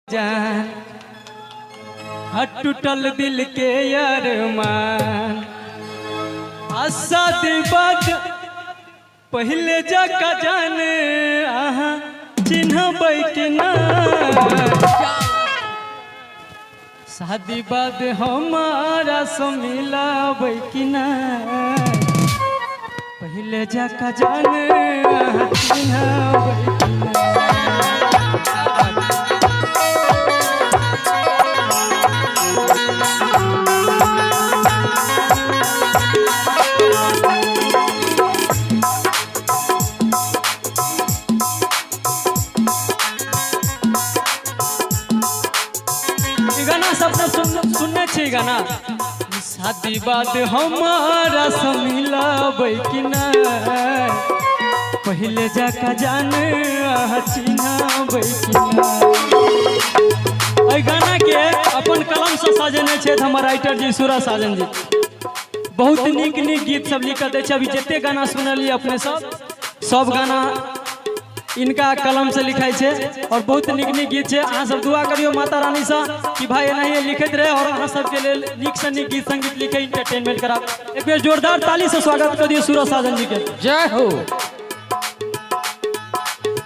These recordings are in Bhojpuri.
जान टूटल दिल के अरमान आसाद बात पहले जका जान आहा चिन्हबै के ना शादी बाद हमारा से मिलाबै कि ना पहले जका जान आहा चिन्हबै कि ना। गाना सबने सुनने छे गाना शादी बाद हमारा से मिलाबै कि ना पहले जाका जान चिन्हबै कि ना। एहि गाना के अपन कलम से सजेने छे हमर राइटर जी सूरज साजन जी। बहुत नीक नीक गीत सब लिख दे छे। अभी जते गाना सुनलिए अपने सब गाना इनका कलम से लिखाई छे और बहुत नीक नीक गीत छे। अहाँ सब दुआ करियो माता रानी से कि भाई एनाहिए लिखत रहे और अहाँ सब के लेल नीक से नीक गीत संगीत लिखे एंटरटेनमेंट करा। एक बेर जोरदार ताली से स्वागत कर दियो सूरज साजन जी के। जय हो।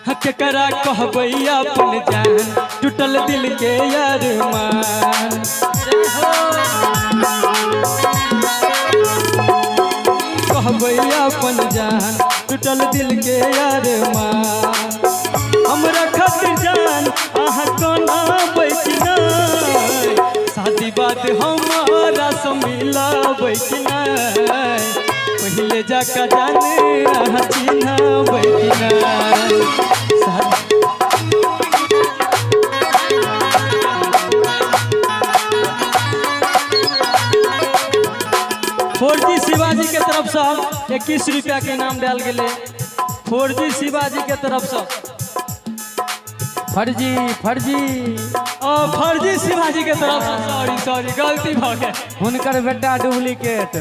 हक करा कहबै अपन जान टूटल दिल के अरमान। जय हो। कहबै अपन जान टूटल दिल के अरमान हमरा खातिर जान आहा कोना कि ना शादी बाद हमारा से मिलाबै कि ना पहले जाका जान आहा चिन्हबै कि ना। फौजी शिवाजी के तरफ से 21 रुपया के इनाम डाल गए। फौजी शिवाजी के तरफ से फर्जी शिवाजी के तरफ से सॉरी गलती भ गए हुनकर बेटा डुप्लीकेट।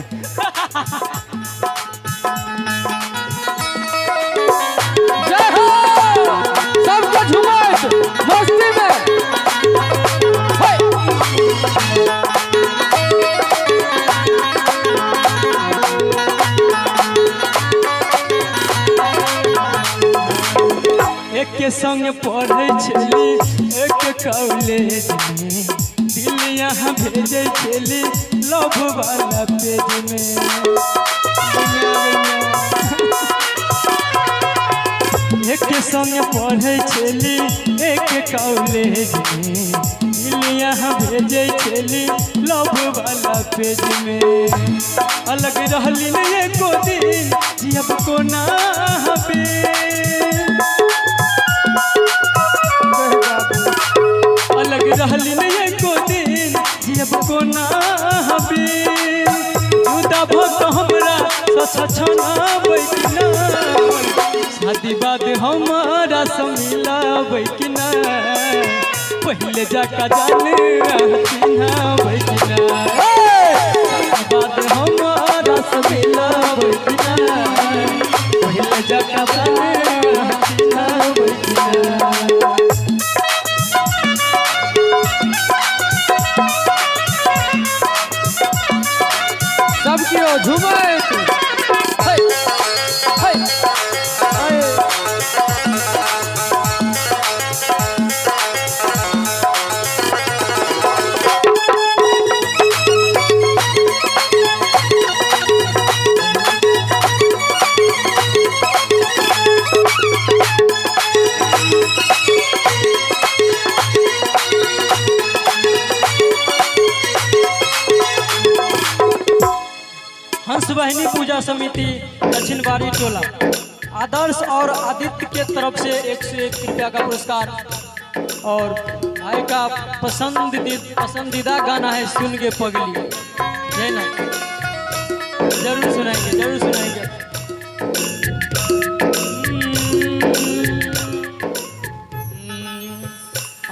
जय हो सबको झूमत मस्ती में। एक के संग पढ़े छली एक कॉलेज में दिल यहाँ भेजे छली लव वाला पेज में। एक के संग पढ़े छली एक कॉलेज में दिल यहाँ भेजे छली लव वाला पेज में। अलग रहली न एको दिन जियब को ना हबे अलग रहली न एको दिन जियब को ना हबे जुदा भक्त हमरा छछनाबै कि ना शादी बाद हमारा से मिलाबै कि ना पहले जाका जान चिन्हबै कि ना शादी बाद हमारा से मिलाबै कि ना पहले जाका जान चिन्हबै कि ना। सबकी झूमत हंस वाहिनी पूजा समिति दक्षिण बारी टोला आदर्श और आदित्य के तरफ से 101 रुपया का पुरस्कार। और भाई का पसंदीदा गाना है सुन के पगली। है ना जरूर सुनाएंगे।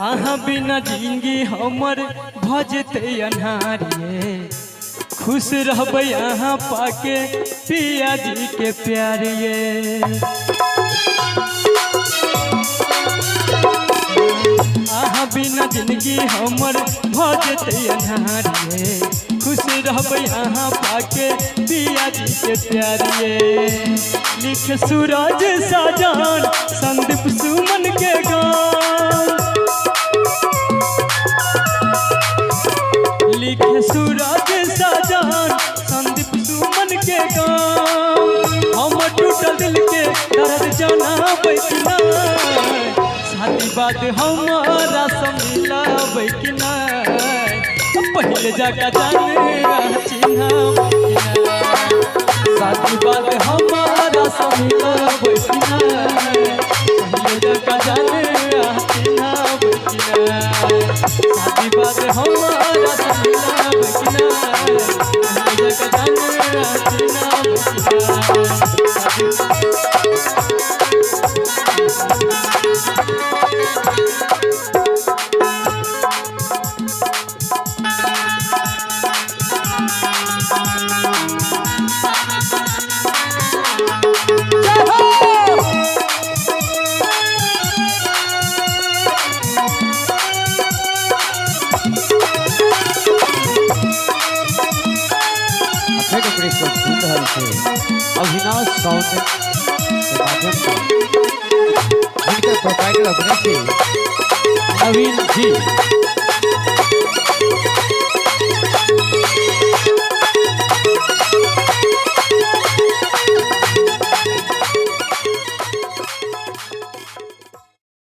आहा बिना जिंदगी हमर भजते अन्हारिए खुश रहबै यहाँ पाके पिया जी के प्यार ये। आहा बिना जिंदगी हमर भ जेतै अन्हारिए खुश रहबै अहाँ पाके पिया जी के प्यारिए लिख सूरज साजन संदीप सुमन के गान लिख सूरज साजन संदीप सुमन के गान हम टूटल दिल के दर्द जनाबै कि नहीं शादी बात हमारा मिलाबै कि नहीं पहले जाकर जाने चिन्ह शादी बात हमारा मिलाबै कि नहीं पहले जाकर जाने चिन्ह शादी बात हमारा मिलाबै कि नहीं पहले जाकर जाने चिन्ह अविनाश साउंड के माध्यम से जिनके प्रोप्राइटर अपने से नवीन जी